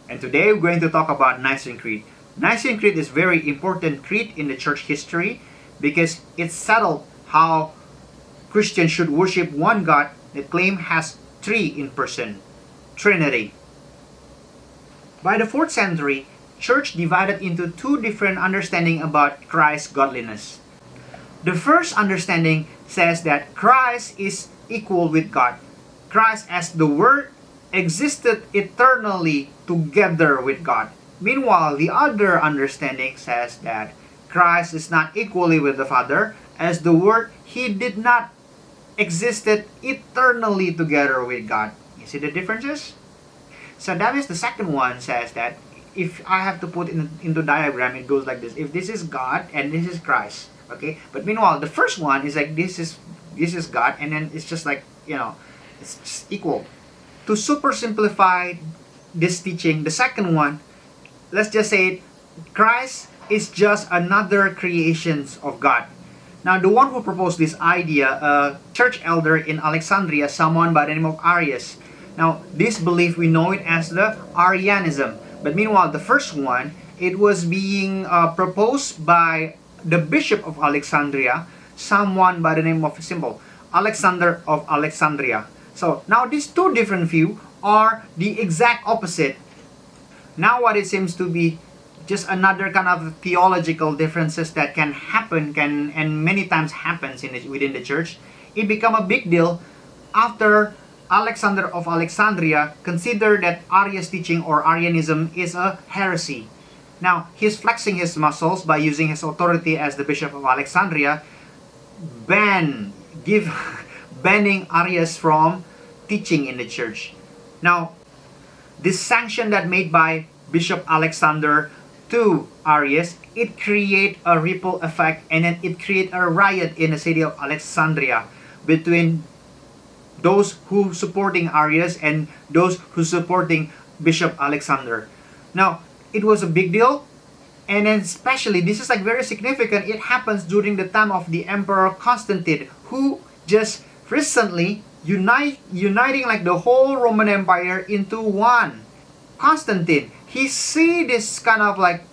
And today we're going to talk about Nicene Creed. Nicene Creed is very important creed in the church history because it settled how Christians should worship one God that claim has three in person, Trinity. By the 4th century, church divided into two different understandings about Christ's godliness. The first understanding says that Christ is equal with God. Christ as the Word existed eternally together with God. Meanwhile, the other understanding says that Christ is not equally with the Father. As the Word, He did not existed eternally together with God. You see the differences? So that is the second one says that if I have to put into diagram, it goes like this. If this is God and this is Christ, okay? But meanwhile, the first one is like this is God, and then it's just like, it's just equal. To super simplify this teaching, the second one, let's just say Christ is just another creation of God. Now, the one who proposed this idea, a church elder in Alexandria, someone by the name of Arius. Now, this belief, we know it as the Arianism. But meanwhile, the first one, it was being proposed by the Bishop of Alexandria, someone by the name of symbol, Alexander of Alexandria. So, now these two different views are the exact opposite. Now, what it seems to be just another kind of theological differences that can happen, and many times happens within the church. It become a big deal after Alexander of Alexandria considered that Arius teaching or Arianism is a heresy. Now, he's flexing his muscles by using his authority as the Bishop of Alexandria, banning Arius from teaching in the church. Now, this sanction that made by Bishop Alexander to Arius, it create a ripple effect, and then it create a riot in the city of Alexandria between those who supporting Arius and those who supporting Bishop Alexander. Now, it was a big deal, and then especially, this is like very significant, it happens during the time of the Emperor Constantine, who just recently uniting like the whole Roman Empire into one. Constantine, he see this kind of like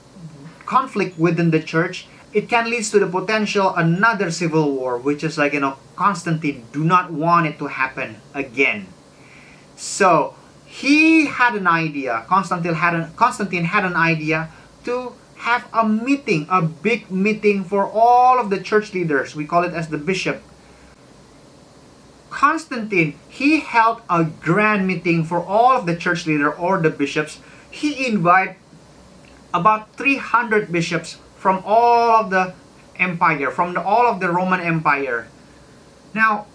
conflict within the church. It can lead to the potential another civil war, which is like, Constantine do not want it to happen again. So he had an idea, Constantine had an idea to have a meeting, a big meeting for all of the church leaders. We call it as the bishop. Constantine, he held a grand meeting for all of the church leaders or the bishops. He invited about 300 bishops from all of the empire, from all of the Roman Empire. Now,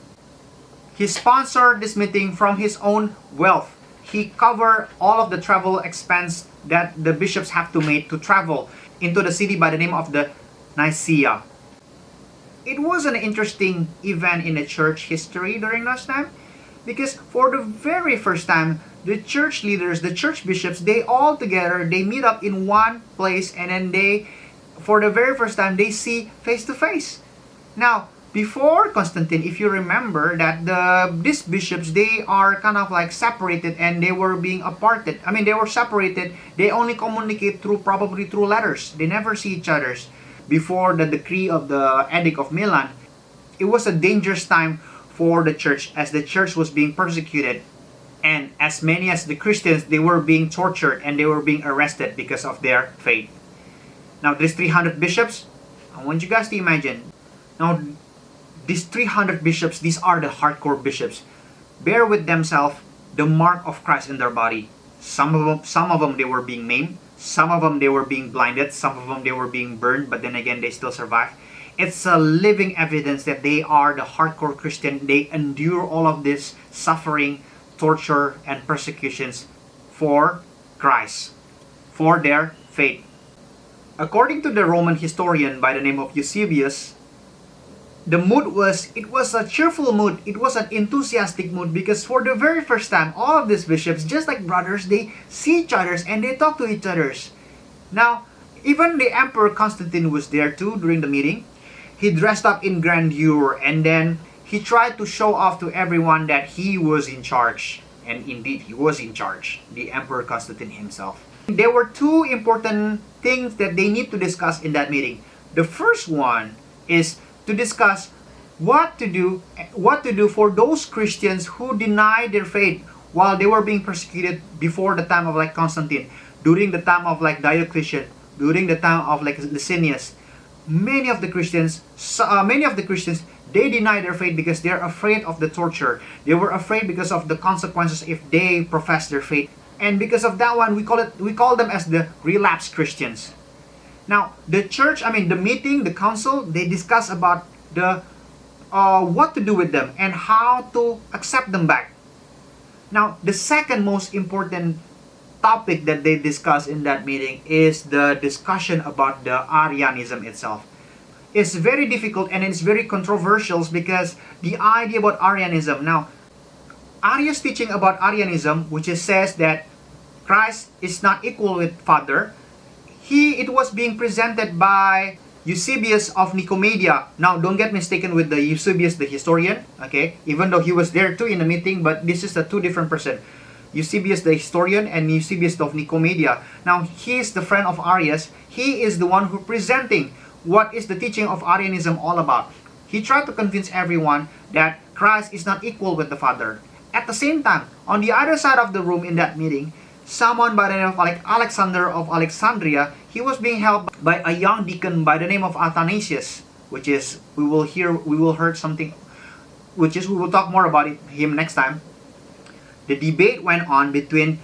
he sponsored this meeting from his own wealth. He covered all of the travel expense that the bishops have to make to travel into the city by the name of the Nicea. It was an interesting event in the church history during that time, because for the very first time, the church leaders, the church bishops, they all together, they meet up in one place, and then for the very first time, they see face to face. Now, before Constantine, if you remember that these bishops, they are kind of like separated, and they were being aparted. I mean, they were separated. They only communicate probably through letters. They never see each other. Before the decree of the Edict of Milan, it was a dangerous time for the church, as the church was being persecuted, and as many as the Christians, they were being tortured and they were being arrested because of their faith. Now, these 300 bishops, I want you guys to imagine. Now, these 300 bishops, these are the hardcore bishops, bear with themselves the mark of Christ in their body. Some of them, they were being maimed. Some of them, they were being blinded. Some of them, they were being burned. But then again, they still survived. It's a living evidence that they are the hardcore Christian. They endure all of this suffering, torture, and persecutions for Christ, for their faith. According to the Roman historian by the name of Eusebius, the mood was a cheerful mood. It was an enthusiastic mood, because for the very first time, all of these bishops, just like brothers, they see each other and they talk to each other. Now, even the Emperor Constantine was there too during the meeting. He dressed up in grandeur, and then he tried to show off to everyone that he was in charge. And indeed, he was in charge, the Emperor Constantine himself. There were two important things that they need to discuss in that meeting. The first one is to discuss what to do for those Christians who denied their faith while they were being persecuted before the time of like Constantine, during the time of like Diocletian, during the time of like Licinius. Many of the Christians, they deny their faith because they're afraid of the torture. They were afraid because of the consequences if they profess their faith. And because of that one, we call them as the relapsed Christians. Now, the meeting, the council, they discuss about the what to do with them and how to accept them back. Now, the second most important topic that they discuss in that meeting is the discussion about the Arianism itself. It's very difficult and it's very controversial because the idea about Arianism. Now, Arius' teaching about Arianism, which says that Christ is not equal with Father, it was being presented by Eusebius of Nicomedia. Now, don't get mistaken with the Eusebius the historian, okay? Even though he was there too in the meeting, but this is a two different person. Eusebius the historian and Eusebius of Nicomedia. Now, he is the friend of Arius. He is the one who presenting what is the teaching of Arianism all about. He tried to convince everyone that Christ is not equal with the Father. At the same time, on the other side of the room in that meeting, someone by the name of Alexander of Alexandria, he was being helped by a young deacon by the name of Athanasius, which is, we will talk more about him next time. The debate went on between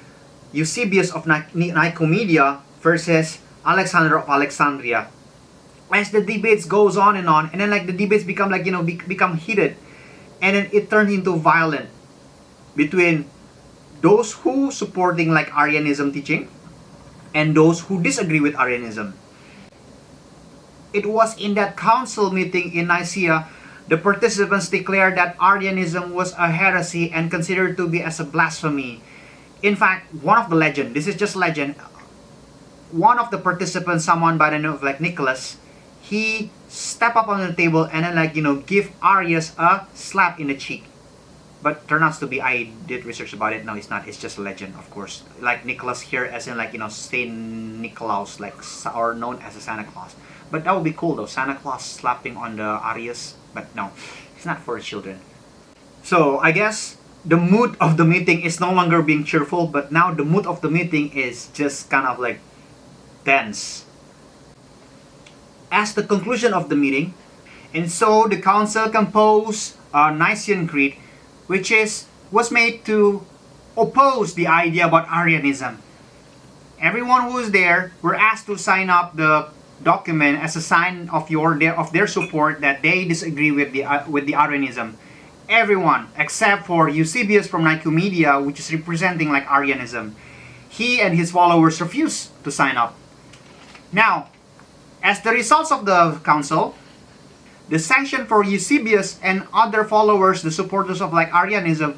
Eusebius of Nicomedia versus Alexander of Alexandria. As the debates goes on, and then like the debates become become heated, and then it turned into violent between those who supporting like Arianism teaching and those who disagree with Arianism. It was in that council meeting in Nicea, the participants declared that Arianism was a heresy and considered to be as a blasphemy. In fact, one of the legend, this is just legend, one of the participants, someone by the name of like Nicholas, he stepped up on the table and then give Arius a slap in the cheek. But turns out to be, I did research about it. No, it's not. It's just a legend, of course. Like Nicholas here, as in Saint Nicholas, or known as a Santa Claus. But that would be cool though, Santa Claus slapping on the Arius. But no, it's not for children. So I guess the mood of the meeting is no longer being cheerful, but now the mood of the meeting is just kind of like tense. As the conclusion of the meeting, and so the council composed a Nicene Creed, which was made to oppose the idea about Arianism. Everyone who was there were asked to sign up the document as a sign of their support that they disagree with the Arianism. Everyone except for Eusebius from Nicomedia, which is representing like Arianism. He and his followers refused to sign up. Now, as the results of the council, the sanction for Eusebius and other followers, the supporters of like Arianism,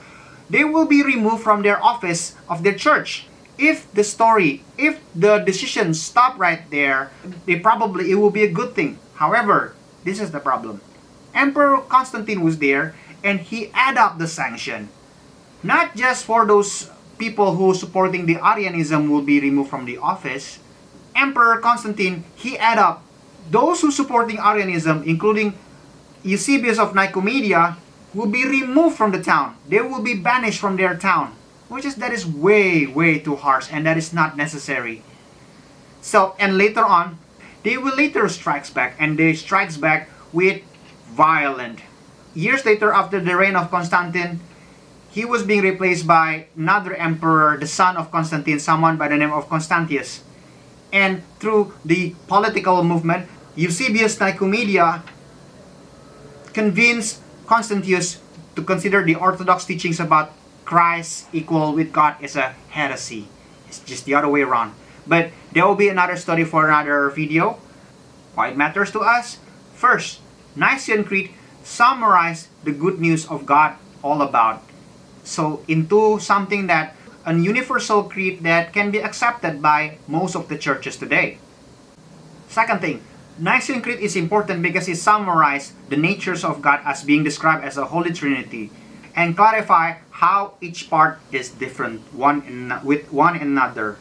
they will be removed from their office of their church. If the decision stopped right there, it will be a good thing. However, this is the problem. Emperor Constantine was there and he added up the sanction. Not just for those people who supporting the Arianism will be removed from the office. Emperor Constantine, he added up those who supporting Arianism, including Eusebius of Nicomedia, will be removed from the town. They will be banished from their town. That is way too harsh, and that is not necessary. So, and later on, they will later strikes back, and they strikes back with violent. Years later, after the reign of Constantine, he was being replaced by another emperor, the son of Constantine, someone by the name of Constantius. And through the political movement, Eusebius Nicomedia convinced Constantius to consider the orthodox teachings about Christ equal with God is a heresy. It's just the other way around. But there will be another study for another video. Why it matters to us? First, Nicene Creed summarized the good news of God all about. So into something that a universal creed that can be accepted by most of the churches today. Second thing, Nicene Creed is important because it summarized the natures of God as being described as a Holy Trinity. and clarify how each part is different with one another.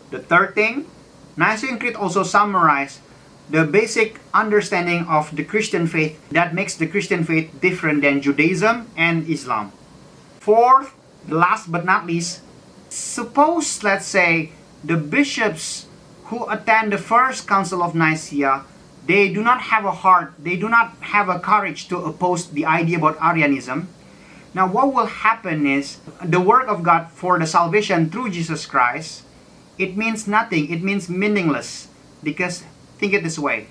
The third thing, Nicene Creed also summarized the basic understanding of the Christian faith that makes the Christian faith different than Judaism and Islam. Fourth, last but not least, suppose, let's say, the bishops who attend the first Council of Nicaea, they do not have a heart, they do not have a courage to oppose the idea about Arianism. Now what will happen is, the work of God for the salvation through Jesus Christ, it means nothing, it means meaningless. Because think it this way,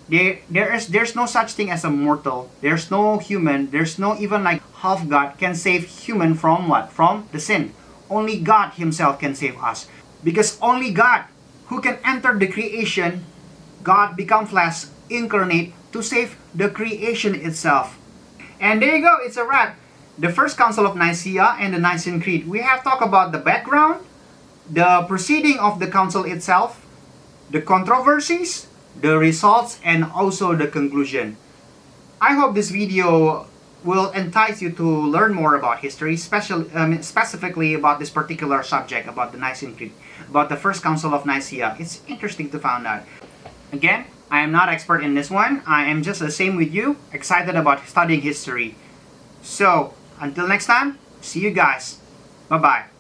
there's no such thing as a mortal, there's no human, there's no even like half God can save human from what? From the sin. Only God himself can save us. Because only God who can enter the creation, God become flesh, incarnate to save the creation itself. And there you go, it's a wrap. The first Council of Nicaea and the Nicene Creed. We have talked about the background, the proceeding of the council itself, the controversies, the results, and also the conclusion. I hope this video will entice you to learn more about history, specifically about this particular subject, about the Nicene Creed, about the first Council of Nicaea. It's interesting to find out. Again, I am not expert in this one. I am just the same with you, excited about studying history. So, until next time, see you guys. Bye-bye.